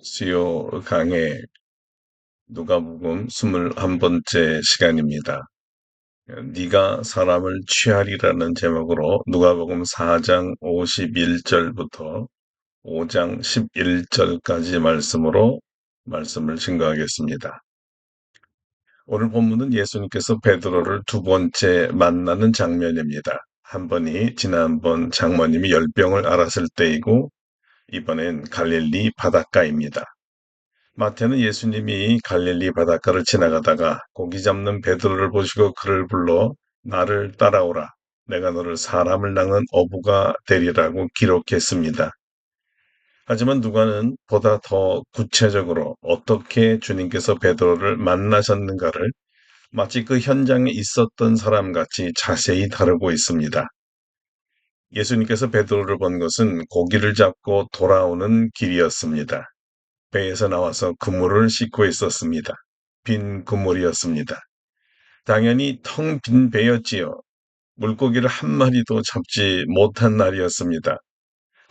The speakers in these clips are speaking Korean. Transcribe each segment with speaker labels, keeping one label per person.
Speaker 1: 수요 강해 누가복음 21번째 시간입니다. 네가 사람을 취하리라는 제목으로 누가복음 4장 51절부터 5장 11절까지 말씀으로 말씀을 증거하겠습니다. 오늘 본문은 예수님께서 베드로를 두 번째 만나는 장면입니다. 한 번이 지난번 장모님이 열병을 앓았을 때이고 이번엔 갈릴리 바닷가입니다. 마태는 예수님이 갈릴리 바닷가를 지나가다가 고기 잡는 베드로를 보시고 그를 불러 나를 따라오라. 내가 너를 사람을 낚는 어부가 되리라고 기록했습니다. 하지만 누가는 보다 더 구체적으로 어떻게 주님께서 베드로를 만나셨는가를 마치 그 현장에 있었던 사람 같이 자세히 다루고 있습니다. 예수님께서 베드로를 본 것은 고기를 잡고 돌아오는 길이었습니다. 배에서 나와서 그물을 싣고 있었습니다. 빈 그물이었습니다. 당연히 텅 빈 배였지요. 물고기를 한 마리도 잡지 못한 날이었습니다.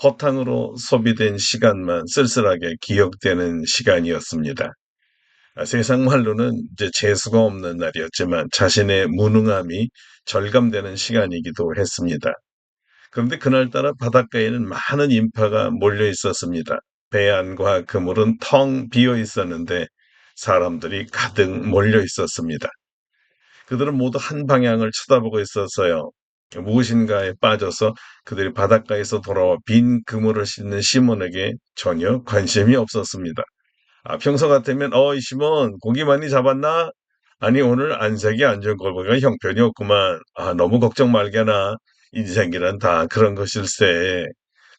Speaker 1: 허탕으로 소비된 시간만 쓸쓸하게 기억되는 시간이었습니다. 세상 말로는 이제 재수가 없는 날이었지만 자신의 무능함이 절감되는 시간이기도 했습니다. 그런데 그날따라 바닷가에는 많은 인파가 몰려 있었습니다. 배 안과 그물은 텅 비어 있었는데 사람들이 가득 몰려 있었습니다. 그들은 모두 한 방향을 쳐다보고 있었어요. 무엇인가에 빠져서 그들이 바닷가에서 돌아와 빈 그물을 싣는 시몬에게 전혀 관심이 없었습니다. 평소 같으면 이 시몬 고기 많이 잡았나? 아니 오늘 안색이 안 좋은 걸 보니까 형편이 없구만. 너무 걱정 말게나. 인생이란 다 그런 것일세.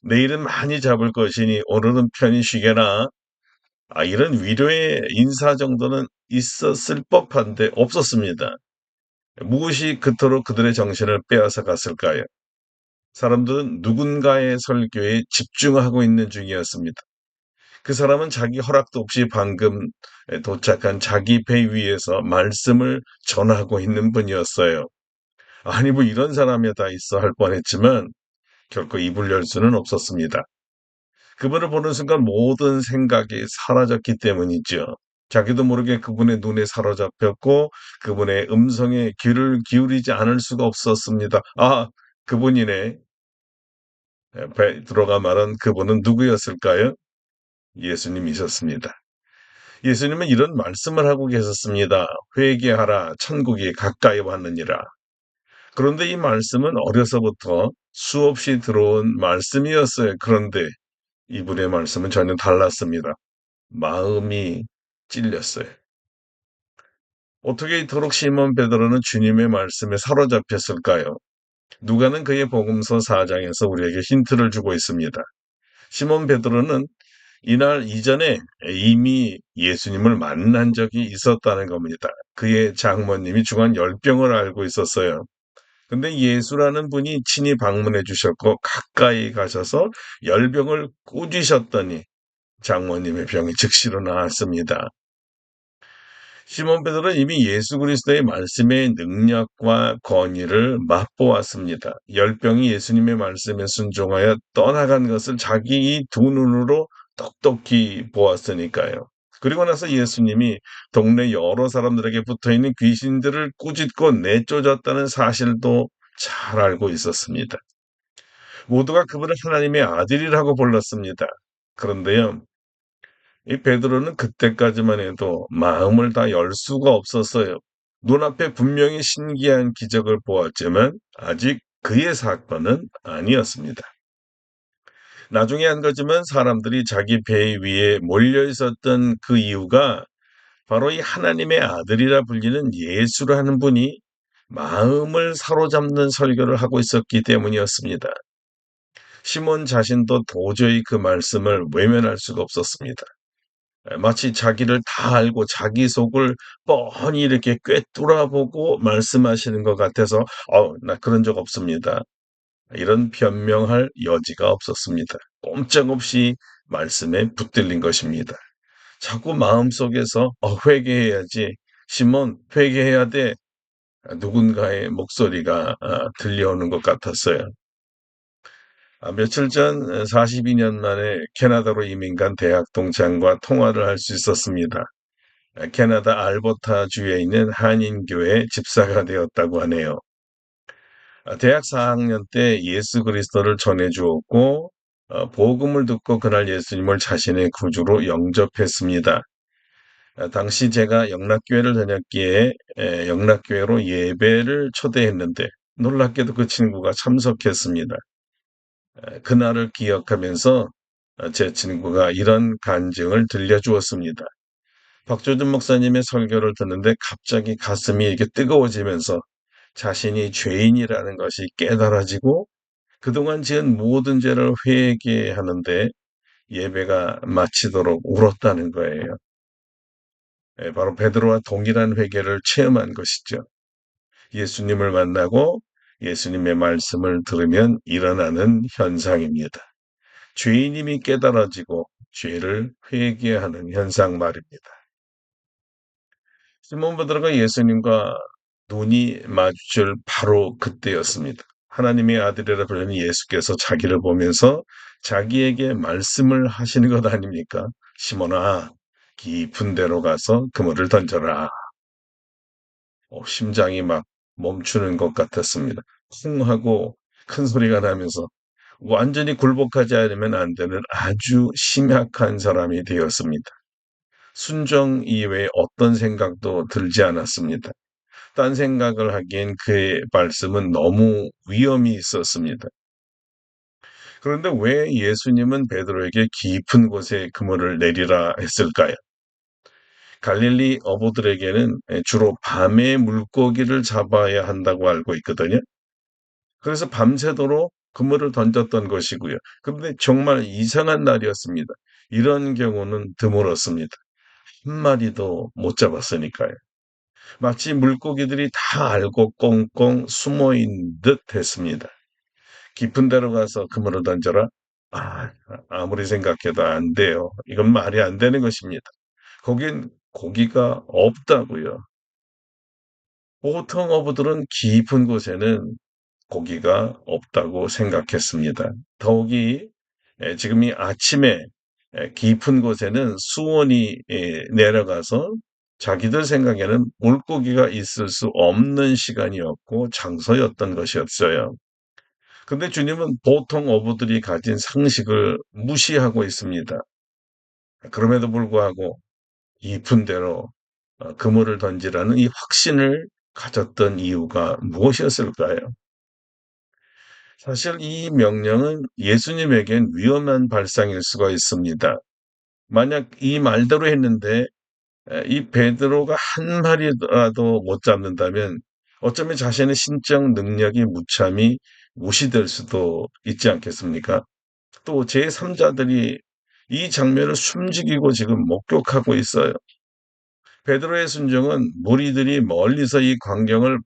Speaker 1: 내일은 많이 잡을 것이니 오늘은 편히 쉬게나. 이런 위로의 인사 정도는 있었을 법한데 없었습니다. 무엇이 그토록 그들의 정신을 빼앗아 갔을까요? 사람들은 누군가의 설교에 집중하고 있는 중이었습니다. 그 사람은 자기 허락도 없이 방금 도착한 자기 배 위에서 말씀을 전하고 있는 분이었어요. 아니 뭐 이런 사람이 다 있어 할 뻔했지만 결코 입을 열 수는 없었습니다. 그분을 보는 순간 모든 생각이 사라졌기 때문이죠. 자기도 모르게 그분의 눈에 사로잡혔고 그분의 음성에 귀를 기울이지 않을 수가 없었습니다. 그분이네. 베드로가 말한 그분은 누구였을까요? 예수님이셨습니다. 예수님은 이런 말씀을 하고 계셨습니다. 회개하라, 천국이 가까이 왔느니라. 그런데 이 말씀은 어려서부터 수없이 들어온 말씀이었어요. 그런데 이분의 말씀은 전혀 달랐습니다. 마음이 찔렸어요. 어떻게 이토록 시몬 베드로는 주님의 말씀에 사로잡혔을까요? 누가는 그의 복음서 4장에서 우리에게 힌트를 주고 있습니다. 시몬 베드로는 이날 이전에 이미 예수님을 만난 적이 있었다는 겁니다. 그의 장모님이 중한 열병을 앓고 있었어요. 근데 예수라는 분이 친히 방문해 주셨고 가까이 가셔서 열병을 꾸짖으셨더니 장모님의 병이 즉시로 나았습니다. 시몬 베드로는 이미 예수 그리스도의 말씀의 능력과 권위를 맛보았습니다. 열병이 예수님의 말씀에 순종하여 떠나간 것을 자기 두 눈으로 똑똑히 보았으니까요. 그리고 나서 예수님이 동네 여러 사람들에게 붙어있는 귀신들을 꾸짖고 내쫓았다는 사실도 잘 알고 있었습니다. 모두가 그분을 하나님의 아들이라고 불렀습니다. 그런데요, 이 베드로는 그때까지만 해도 마음을 다 열 수가 없었어요. 눈앞에 분명히 신기한 기적을 보았지만 아직 그의 사건은 아니었습니다. 나중에 한 거지만 사람들이 자기 배 위에 몰려 있었던 그 이유가 바로 이 하나님의 아들이라 불리는 예수라는 분이 마음을 사로잡는 설교를 하고 있었기 때문이었습니다. 시몬 자신도 도저히 그 말씀을 외면할 수가 없었습니다. 마치 자기를 다 알고 자기 속을 뻔히 이렇게 꿰뚫어보고 말씀하시는 것 같아서 나 그런 적 없습니다. 이런 변명할 여지가 없었습니다. 꼼짝없이 말씀에 붙들린 것입니다. 자꾸 마음속에서 회개해야지. 시몬 회개해야 돼. 누군가의 목소리가 들려오는 것 같았어요. 며칠 전 42년 만에 캐나다로 이민 간 대학 동창과 통화를 할 수 있었습니다. 캐나다 알버타주에 있는 한인교회 집사가 되었다고 하네요. 대학 4학년 때 예수 그리스도를 전해 주었고, 복음을 듣고 그날 예수님을 자신의 구주로 영접했습니다. 당시 제가 영락교회를 다녔기에 영락교회로 예배를 초대했는데 놀랍게도 그 친구가 참석했습니다. 그날을 기억하면서 제 친구가 이런 간증을 들려주었습니다. 박조준 목사님의 설교를 듣는데 갑자기 가슴이 이렇게 뜨거워지면서 자신이 죄인이라는 것이 깨달아지고 그동안 지은 모든 죄를 회개하는데 예배가 마치도록 울었다는 거예요. 바로 베드로와 동일한 회개를 체험한 것이죠. 예수님을 만나고 예수님의 말씀을 들으면 일어나는 현상입니다. 죄인임이 깨달아지고 죄를 회개하는 현상 말입니다. 시몬 베드로가 예수님과 눈이 마주칠 바로 그때였습니다. 하나님의 아들이라 불리는 예수께서 자기를 보면서 자기에게 말씀을 하시는 것 아닙니까? 시몬아, 깊은 데로 가서 그물을 던져라. 심장이 막 멈추는 것 같았습니다. 쿵 하고 큰 소리가 나면서 완전히 굴복하지 않으면 안 되는 아주 심약한 사람이 되었습니다. 순정 이외에 어떤 생각도 들지 않았습니다. 딴 생각을 하기엔 그의 말씀은 너무 위험이 있었습니다. 그런데 왜 예수님은 베드로에게 깊은 곳에 그물을 내리라 했을까요? 갈릴리 어부들에게는 주로 밤에 물고기를 잡아야 한다고 알고 있거든요. 그래서 밤새도록 그물을 던졌던 것이고요. 그런데 정말 이상한 날이었습니다. 이런 경우는 드물었습니다. 한 마리도 못 잡았으니까요. 마치 물고기들이 다 알고 꽁꽁 숨어 있는 듯 했습니다. 깊은 데로 가서 그물을 던져라? 아, 아무리 생각해도 안 돼요. 이건 말이 안 되는 것입니다. 거긴 고기가 없다고요. 보통 어부들은 깊은 곳에는 고기가 없다고 생각했습니다. 더욱이 지금 이 아침에 깊은 곳에는 수온이 내려가서 자기들 생각에는 물고기가 있을 수 없는 시간이었고 장소였던 것이었어요. 근데 주님은 보통 어부들이 가진 상식을 무시하고 있습니다. 그럼에도 불구하고 깊은 데로 그물을 던지라는 이 확신을 가졌던 이유가 무엇이었을까요? 사실 이 명령은 예수님에겐 위험한 발상일 수가 있습니다. 만약 이 말대로 했는데 이 베드로가 한 마리라도 못 잡는다면 어쩌면 자신의 신적 능력이 무참히 무시될 수도 있지 않겠습니까? 또 제3자들이 이 장면을 숨지기고 지금 목격하고 있어요. 베드로의 순종은 무리들이 멀리서 이 광경을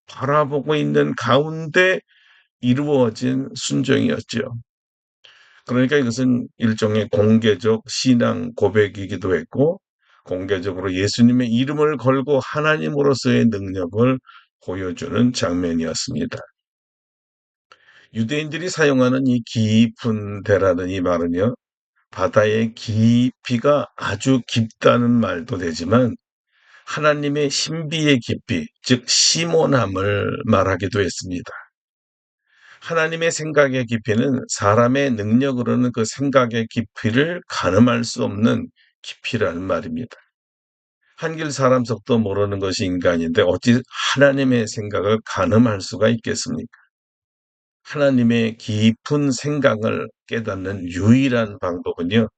Speaker 1: 바라보고 있는 가운데 이루어진 순종이었죠. 그러니까 이것은 일종의 공개적 신앙 고백이기도 했고, 공개적으로 예수님의 이름을 걸고 하나님으로서의 능력을 보여주는 장면이었습니다. 유대인들이 사용하는 이 깊은 데라는 이 말은요, 바다의 깊이가 아주 깊다는 말도 되지만, 하나님의 신비의 깊이, 즉, 시몬함을 말하기도 했습니다. 하나님의 생각의 깊이는 사람의 능력으로는 그 생각의 깊이를 가늠할 수 없는 깊이라는 말입니다. 한길 사람 속도 모르는 것이 인간인데 어찌 하나님의 생각을 가늠할 수가 있겠습니까? 하나님의 깊은 생각을 깨닫는 유일한 방법은요,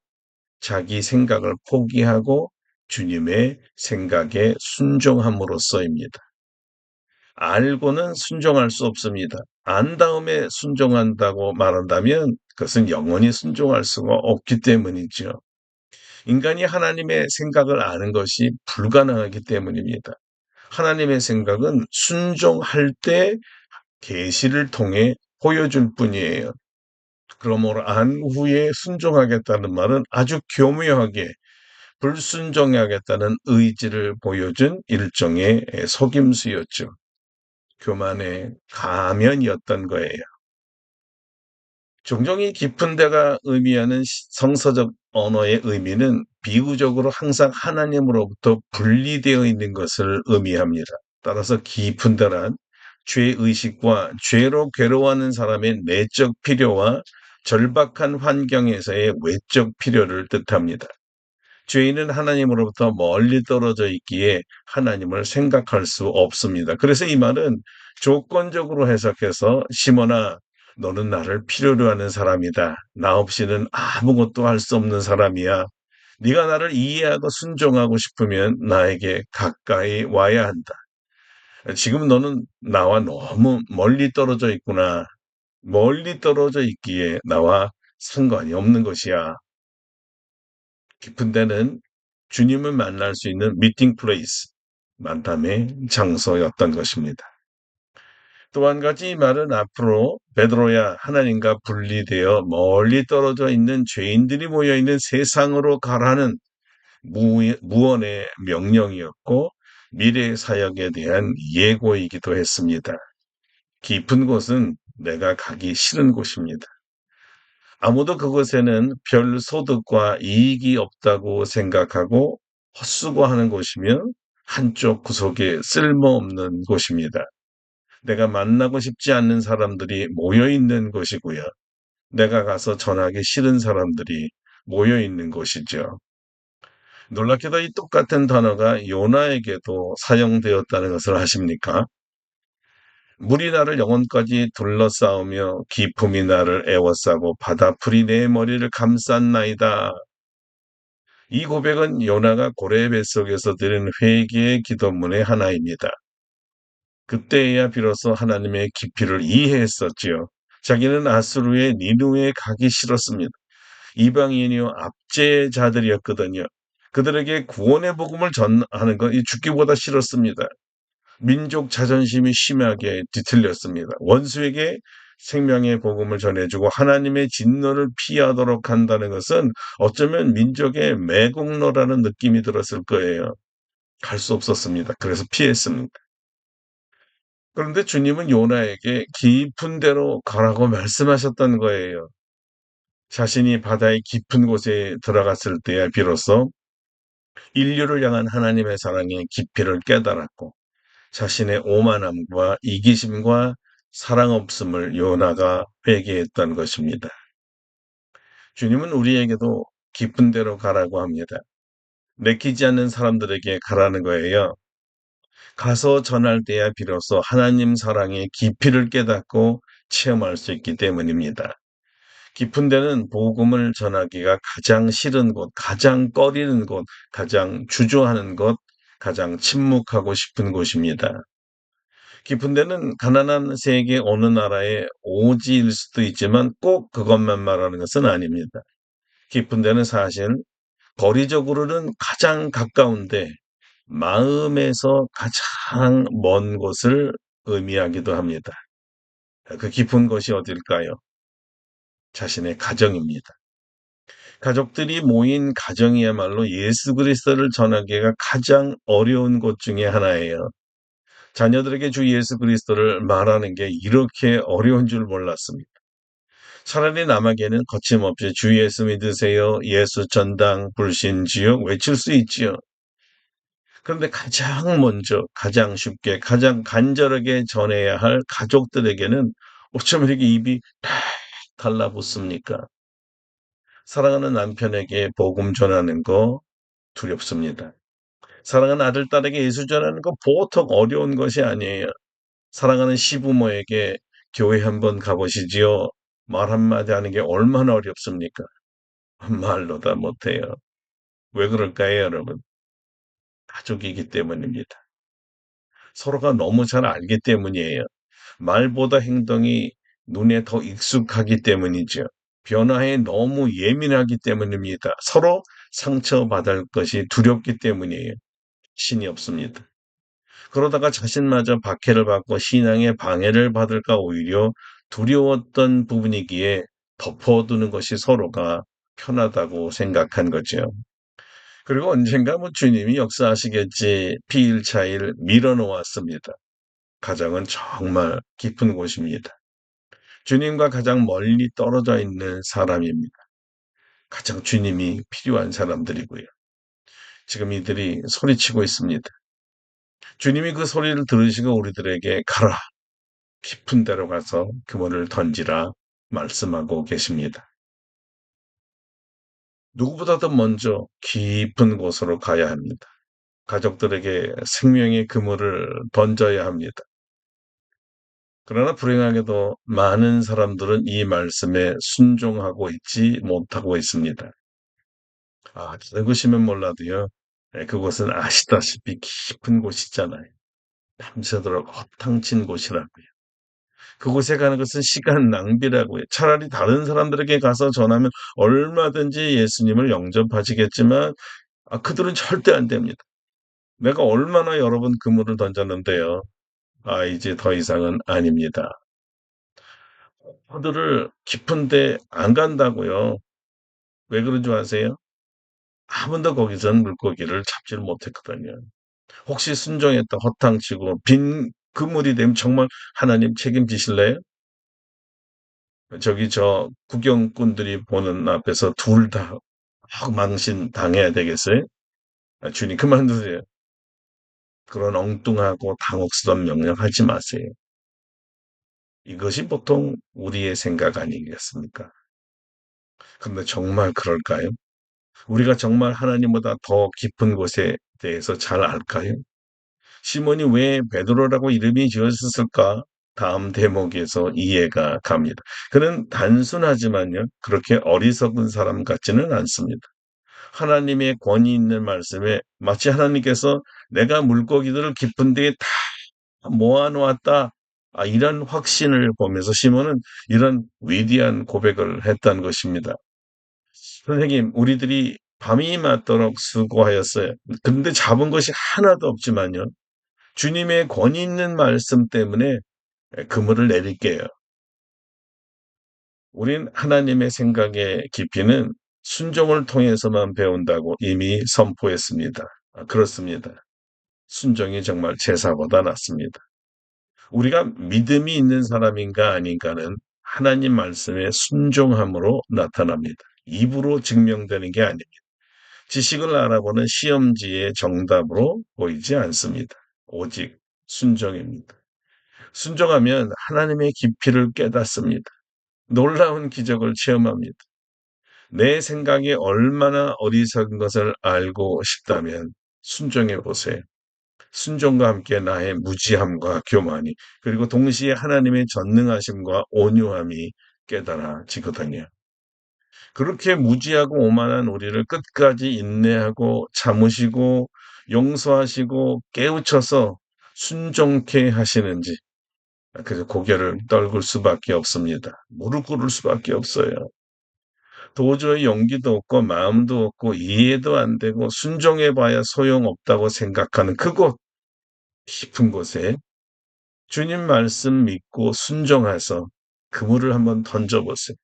Speaker 1: 자기 생각을 포기하고 주님의 생각에 순종함으로써입니다. 알고는 순종할 수 없습니다. 안 다음에 순종한다고 말한다면 그것은 영원히 순종할 수가 없기 때문이죠. 인간이 하나님의 생각을 아는 것이 불가능하기 때문입니다. 하나님의 생각은 순종할 때 계시를 통해 보여줄 뿐이에요. 그러므로 안 후에 순종하겠다는 말은 아주 교묘하게 불순종하겠다는 의지를 보여준 일종의 속임수였죠. 교만의 가면이었던 거예요. 종종 이 깊은 데가 의미하는 성서적 언어의 의미는 비유적으로 항상 하나님으로부터 분리되어 있는 것을 의미합니다. 따라서 깊은 데란 죄의식과 죄로 괴로워하는 사람의 내적 필요와 절박한 환경에서의 외적 필요를 뜻합니다. 죄인은 하나님으로부터 멀리 떨어져 있기에 하나님을 생각할 수 없습니다. 그래서 이 말은 조건적으로 해석해서 시몬아, 너는 나를 필요로 하는 사람이다. 나 없이는 아무것도 할 수 없는 사람이야. 네가 나를 이해하고 순종하고 싶으면 나에게 가까이 와야 한다. 지금 너는 나와 너무 멀리 떨어져 있구나. 멀리 떨어져 있기에 나와 상관이 없는 것이야. 깊은 데는 주님을 만날 수 있는 미팅 플레이스, 만남의 장소였던 것입니다. 또 한 가지 이 말은 앞으로 베드로야 하나님과 분리되어 멀리 떨어져 있는 죄인들이 모여 있는 세상으로 가라는 무언의 명령이었고 미래 사역에 대한 예고이기도 했습니다. 깊은 곳은 내가 가기 싫은 곳입니다. 아무도 그곳에는 별 소득과 이익이 없다고 생각하고 헛수고하는 곳이며 한쪽 구석에 쓸모없는 곳입니다. 내가 만나고 싶지 않는 사람들이 모여 있는 곳이고요. 내가 가서 전하기 싫은 사람들이 모여 있는 곳이죠. 놀랍게도 이 똑같은 단어가 요나에게도 사용되었다는 것을 아십니까? 물이 나를 영혼까지 둘러싸우며 기품이 나를 에워싸고 바다풀이 내 머리를 감쌌나이다. 이 고백은 요나가 고래 뱃속에서 드린 회개의 기도문의 하나입니다. 그때야 비로소 하나님의 깊이를 이해했었지요. 자기는 아수르의 니누에 가기 싫었습니다. 이방인이요 압제자들이었거든요. 그들에게 구원의 복음을 전하는 건 죽기보다 싫었습니다. 민족 자존심이 심하게 뒤틀렸습니다. 원수에게 생명의 복음을 전해주고 하나님의 진노를 피하도록 한다는 것은 어쩌면 민족의 매국노라는 느낌이 들었을 거예요. 갈 수 없었습니다. 그래서 피했습니다. 그런데 주님은 요나에게 깊은 데로 가라고 말씀하셨던 거예요. 자신이 바다의 깊은 곳에 들어갔을 때야 비로소 인류를 향한 하나님의 사랑의 깊이를 깨달았고 자신의 오만함과 이기심과 사랑 없음을 요나가 회개했던 것입니다. 주님은 우리에게도 깊은 데로 가라고 합니다. 내키지 않는 사람들에게 가라는 거예요. 가서 전할 때야 비로소 하나님 사랑의 깊이를 깨닫고 체험할 수 있기 때문입니다. 깊은 데는 복음을 전하기가 가장 싫은 곳, 가장 꺼리는 곳, 가장 주저하는 곳, 가장 침묵하고 싶은 곳입니다. 깊은 데는 가난한 세계 어느 나라의 오지일 수도 있지만 꼭 그것만 말하는 것은 아닙니다. 깊은 데는 사실 거리적으로는 가장 가까운데 마음에서 가장 먼 곳을 의미하기도 합니다. 그 깊은 곳이 어딜까요? 자신의 가정입니다. 가족들이 모인 가정이야말로 예수 그리스도를 전하기가 가장 어려운 곳 중에 하나예요. 자녀들에게 주 예수 그리스도를 말하는 게 이렇게 어려운 줄 몰랐습니다. 차라리 남에게는 거침없이 주 예수 믿으세요. 예수 전당 불신 지옥 외칠 수 있지요. 그런데 가장 먼저, 가장 쉽게, 가장 간절하게 전해야 할 가족들에게는 어쩌면 이렇게 입이 탁 달라붙습니까? 사랑하는 남편에게 복음 전하는 거 두렵습니다. 사랑하는 아들, 딸에게 예수 전하는 거 보통 어려운 것이 아니에요. 사랑하는 시부모에게 교회 한번 가보시지요. 말 한마디 하는 게 얼마나 어렵습니까? 말로 다 못해요. 왜 그럴까요, 여러분? 가족이기 때문입니다. 서로가 너무 잘 알기 때문이에요. 말보다 행동이 눈에 더 익숙하기 때문이죠. 변화에 너무 예민하기 때문입니다. 서로 상처받을 것이 두렵기 때문이에요. 신이 없습니다. 그러다가 자신마저 박해를 받고 신앙의 방해를 받을까 오히려 두려웠던 부분이기에 덮어두는 것이 서로가 편하다고 생각한 거죠. 그리고 언젠가 뭐 주님이 역사하시겠지 피일차일 밀어놓았습니다. 가정은 정말 깊은 곳입니다. 주님과 가장 멀리 떨어져 있는 사람입니다. 가장 주님이 필요한 사람들이고요. 지금 이들이 소리치고 있습니다. 주님이 그 소리를 들으시고 우리들에게 가라, 깊은 데로 가서 그물을 던지라 말씀하고 계십니다. 누구보다도 먼저 깊은 곳으로 가야 합니다. 가족들에게 생명의 그물을 던져야 합니다. 그러나 불행하게도 많은 사람들은 이 말씀에 순종하고 있지 못하고 있습니다. 들으시면 몰라도요. 그곳은 아시다시피 깊은 곳이잖아요. 밤새도록 허탕친 곳이라고요. 그곳에 가는 것은 시간 낭비라고요. 차라리 다른 사람들에게 가서 전하면 얼마든지 예수님을 영접하시겠지만 그들은 절대 안 됩니다. 내가 얼마나 여러 번 그물을 던졌는데요. 이제 더 이상은 아닙니다. 그들을 깊은데 안 간다고요. 왜 그런 줄 아세요? 한 번도 거기선 물고기를 잡지를 못했거든요. 혹시 순종했다 허탕치고 빈 그물이 되면 정말 하나님 책임지실래요? 저기 저 구경꾼들이 보는 앞에서 둘 다 망신 당해야 되겠어요? 주님 그만두세요. 그런 엉뚱하고 당혹스러운 명령 하지 마세요. 이것이 보통 우리의 생각 아니겠습니까? 근데 정말 그럴까요? 우리가 정말 하나님보다 더 깊은 곳에 대해서 잘 알까요? 시몬이 왜 베드로라고 이름이 지어졌을까? 다음 대목에서 이해가 갑니다. 그는 단순하지만요, 그렇게 어리석은 사람 같지는 않습니다. 하나님의 권위 있는 말씀에 마치 하나님께서 내가 물고기들을 깊은 데에 다 모아놓았다. 이런 확신을 보면서 시몬은 이런 위대한 고백을 했다는 것입니다. 선생님, 우리들이 밤이 맞도록 수고하였어요. 근데 잡은 것이 하나도 없지만요. 주님의 권위 있는 말씀 때문에 그물을 내릴게요. 우린 하나님의 생각의 깊이는 순종을 통해서만 배운다고 이미 선포했습니다. 그렇습니다. 순종이 정말 제사보다 낫습니다. 우리가 믿음이 있는 사람인가 아닌가는 하나님 말씀에 순종함으로 나타납니다. 입으로 증명되는 게 아닙니다. 지식을 알아보는 시험지의 정답으로 보이지 않습니다. 오직 순종입니다. 순종하면 하나님의 깊이를 깨닫습니다. 놀라운 기적을 체험합니다. 내 생각이 얼마나 어리석은 것을 알고 싶다면 순종해 보세요. 순종과 함께 나의 무지함과 교만이 그리고 동시에 하나님의 전능하심과 온유함이 깨달아지거든요. 그렇게 무지하고 오만한 우리를 끝까지 인내하고 참으시고 용서하시고 깨우쳐서 순종케 하시는지 그래서 고개를 떨굴 수밖에 없습니다. 무릎 꿇을 수밖에 없어요. 도저히 용기도 없고 마음도 없고 이해도 안 되고 순종해봐야 소용없다고 생각하는 그곳 깊은 곳에 주님 말씀 믿고 순종해서 그물을 한번 던져보세요.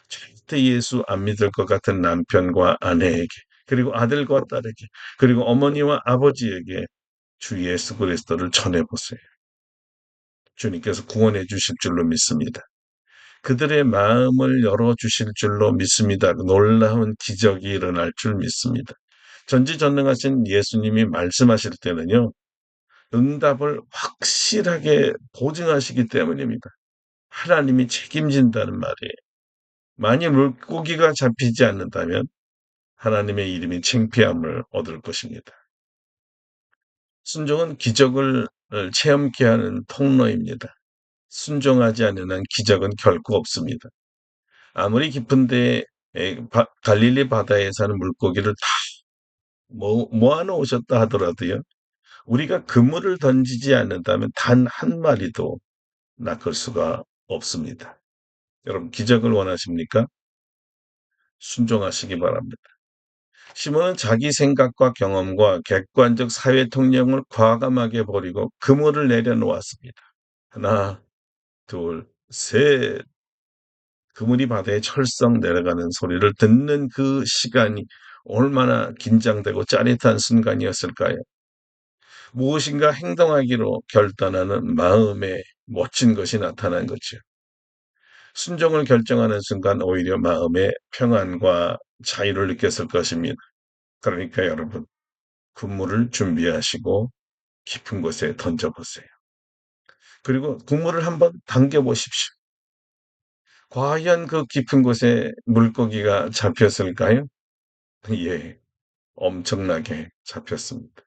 Speaker 1: 절대 예수 안 믿을 것 같은 남편과 아내에게 그리고 아들과 딸에게 그리고 어머니와 아버지에게 주 예수 그리스도를 전해보세요. 주님께서 구원해 주실 줄로 믿습니다. 그들의 마음을 열어주실 줄로 믿습니다. 놀라운 기적이 일어날 줄 믿습니다. 전지전능하신 예수님이 말씀하실 때는요. 응답을 확실하게 보증하시기 때문입니다. 하나님이 책임진다는 말이에요. 만일 물고기가 잡히지 않는다면 하나님의 이름이 창피함을 얻을 것입니다. 순종은 기적을 체험케 하는 통로입니다. 순종하지 않는 한 기적은 결코 없습니다. 아무리 깊은데 갈릴리 바다에 사는 물고기를 다 모아놓으셨다 하더라도요. 우리가 그물을 던지지 않는다면 단 한 마리도 낚을 수가 없습니다. 여러분 기적을 원하십니까? 순종하시기 바랍니다. 시몬은 자기 생각과 경험과 객관적 사회 통념을 과감하게 버리고 그물을 내려놓았습니다. 하나, 둘, 셋. 그물이 바다에 철썩 내려가는 소리를 듣는 그 시간이 얼마나 긴장되고 짜릿한 순간이었을까요? 무엇인가 행동하기로 결단하는 마음에 멋진 것이 나타난 거죠. 순종을 결정하는 순간 오히려 마음의 평안과 자유를 느꼈을 것입니다. 그러니까 여러분, 군물을 준비하시고 깊은 곳에 던져보세요. 그리고 국물을 한번 당겨보십시오. 과연 그 깊은 곳에 물고기가 잡혔을까요? 예, 엄청나게 잡혔습니다.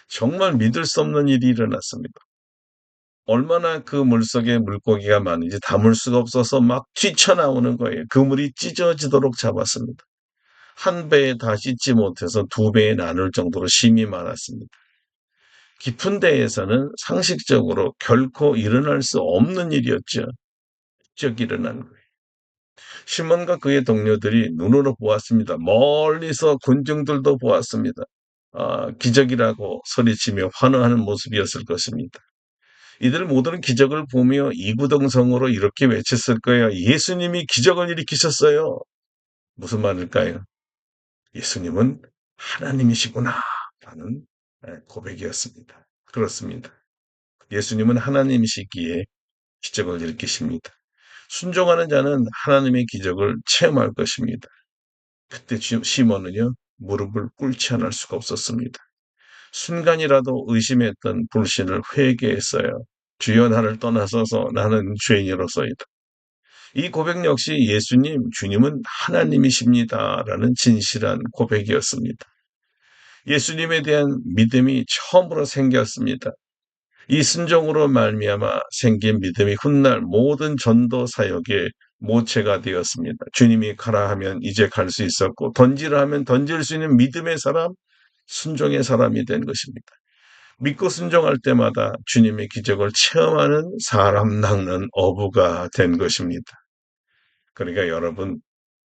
Speaker 1: 정말 믿을 수 없는 일이 일어났습니다. 얼마나 그 물속에 물고기가 많은지 담을 수가 없어서 막 뛰쳐나오는 거예요. 그물이 찢어지도록 잡았습니다. 한 배에 다 씻지 못해서 두 배에 나눌 정도로 심이 많았습니다. 깊은 데에서는 상식적으로 결코 일어날 수 없는 일이었죠. 쩍 일어난 거예요. 시몬과 그의 동료들이 눈으로 보았습니다. 멀리서 군중들도 보았습니다. 기적이라고 소리치며 환호하는 모습이었을 것입니다. 이들 모두는 기적을 보며 이구동성으로 이렇게 외쳤을 거예요. 예수님이 기적을 일으키셨어요. 무슨 말일까요? 예수님은 하나님이시구나 라는 고백이었습니다. 그렇습니다. 예수님은 하나님이시기에 기적을 일으키십니다. 순종하는 자는 하나님의 기적을 체험할 것입니다. 그때 시몬은요, 무릎을 꿇지 않을 수가 없었습니다. 순간이라도 의심했던 불신을 회개했어요. 주여 나를 떠나서서 나는 죄인으로서이다. 이 고백 역시 예수님, 주님은 하나님이십니다라는 진실한 고백이었습니다. 예수님에 대한 믿음이 처음으로 생겼습니다. 이 순종으로 말미암아 생긴 믿음이 훗날 모든 전도 사역의 모체가 되었습니다. 주님이 가라 하면 이제 갈 수 있었고 던지라 하면 던질 수 있는 믿음의 사람, 순종의 사람이 된 것입니다. 믿고 순종할 때마다 주님의 기적을 체험하는 사람 낚는 어부가 된 것입니다. 그러니까 여러분,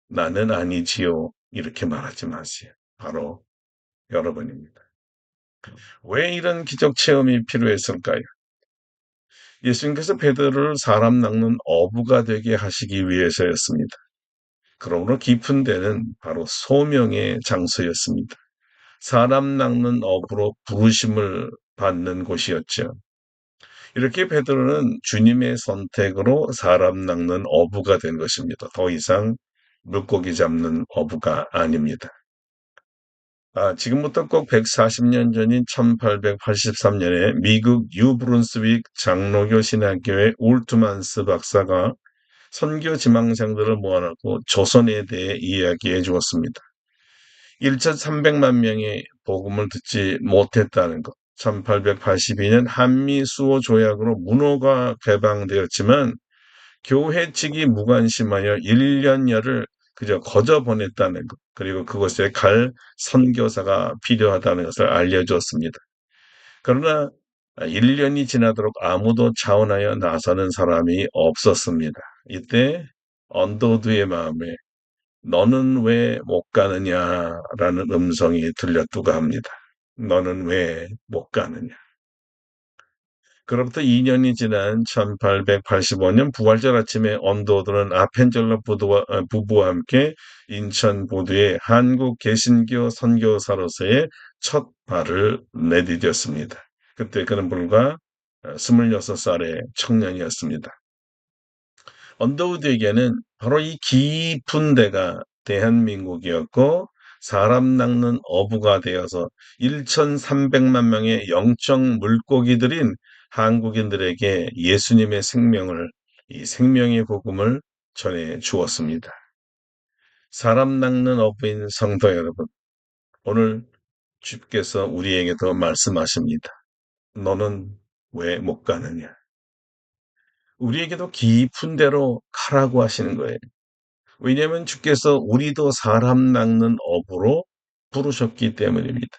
Speaker 1: 나는 아니지요. 이렇게 말하지 마세요. 바로 여러분입니다. 왜 이런 기적 체험이 필요했을까요? 예수님께서 베드로를 사람 낚는 어부가 되게 하시기 위해서였습니다. 그러므로 깊은 데는 바로 소명의 장소였습니다. 사람 낚는 어부로 부르심을 받는 곳이었죠. 이렇게 베드로는 주님의 선택으로 사람 낚는 어부가 된 것입니다. 더 이상 물고기 잡는 어부가 아닙니다. 지금부터 꼭 140년 전인 1883년에 미국 뉴브룬스윅 장로교 신학교의 울트만스 박사가 선교 지망생들을 모아놓고 조선에 대해 이야기해 주었습니다. 1,300만 명이 복음을 듣지 못했다는 것. 1882년 한미 수호 조약으로 문호가 개방되었지만 교회 측이 무관심하여 1년여를 그저 거저 보냈다는 것. 그리고 그곳에 갈 선교사가 필요하다는 것을 알려주었습니다. 그러나 1년이 지나도록 아무도 자원하여 나서는 사람이 없었습니다. 이때 언더우드의 마음에 너는 왜 못 가느냐라는 음성이 들렸다고 합니다. 너는 왜 못 가느냐. 그로부터 2년이 지난 1885년 부활절 아침에 언더우드는 아펜젤러 부부와 함께 인천 보도에 한국 개신교 선교사로서의 첫 발을 내디뎠습니다. 그때 그는 불과 26살의 청년이었습니다. 언더우드에게는 바로 이 깊은 데가 대한민국이었고 사람 낚는 어부가 되어서 1,300만 명의 영적 물고기들인 한국인들에게 예수님의 생명을, 이 생명의 복음을 전해 주었습니다. 사람 낚는 어부인 성도 여러분, 오늘 주께서 우리에게도 말씀하십니다. 너는 왜 못 가느냐? 우리에게도 깊은 데로 가라고 하시는 거예요. 왜냐하면 주께서 우리도 사람 낚는 업으로 부르셨기 때문입니다.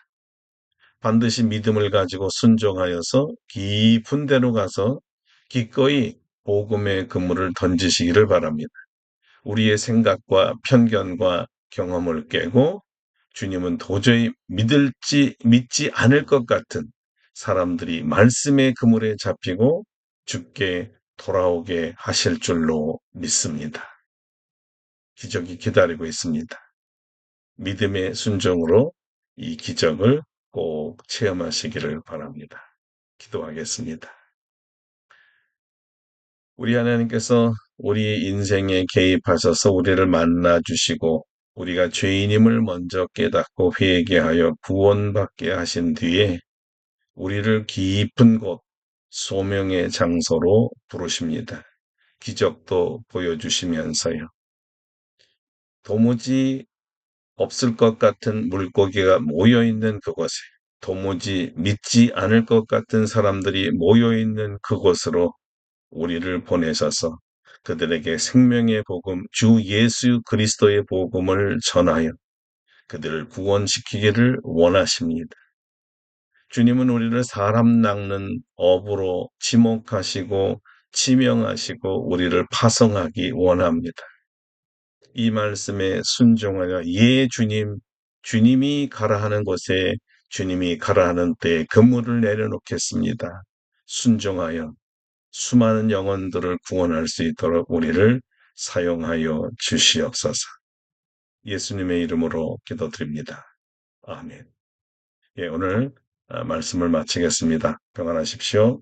Speaker 1: 반드시 믿음을 가지고 순종하여서 깊은 데로 가서 기꺼이 복음의 그물을 던지시기를 바랍니다. 우리의 생각과 편견과 경험을 깨고 주님은 도저히 믿지 않을 것 같은 사람들이 말씀의 그물에 잡히고 주께 돌아오게 하실 줄로 믿습니다. 기적이 기다리고 있습니다. 믿음의 순종으로 이 기적을 꼭 체험하시기를 바랍니다. 기도하겠습니다. 우리 하나님께서 우리 인생에 개입하셔서 우리를 만나 주시고 우리가 죄인임을 먼저 깨닫고 회개하여 구원받게 하신 뒤에 우리를 깊은 곳, 소명의 장소로 부르십니다. 기적도 보여주시면서요. 도무지 없을 것 같은 물고기가 모여있는 그곳에, 도무지 믿지 않을 것 같은 사람들이 모여있는 그곳으로 우리를 보내셔서 그들에게 생명의 복음, 주 예수 그리스도의 복음을 전하여 그들을 구원시키기를 원하십니다. 주님은 우리를 사람 낚는 업으로 지목하시고 지명하시고 우리를 파송하기 원합니다. 이 말씀에 순종하여 예 주님, 주님이 가라 하는 곳에 주님이 가라 하는 때에 그물을 내려놓겠습니다. 순종하여 수많은 영혼들을 구원할 수 있도록 우리를 사용하여 주시옵소서. 예수님의 이름으로 기도드립니다. 아멘. 예, 오늘 말씀을 마치겠습니다. 평안하십시오.